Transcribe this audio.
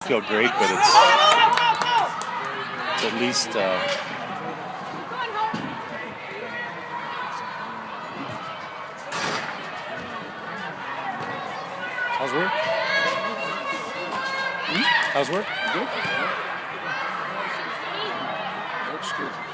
feel great, but it's at least how's work? How's work? Good. Looks good.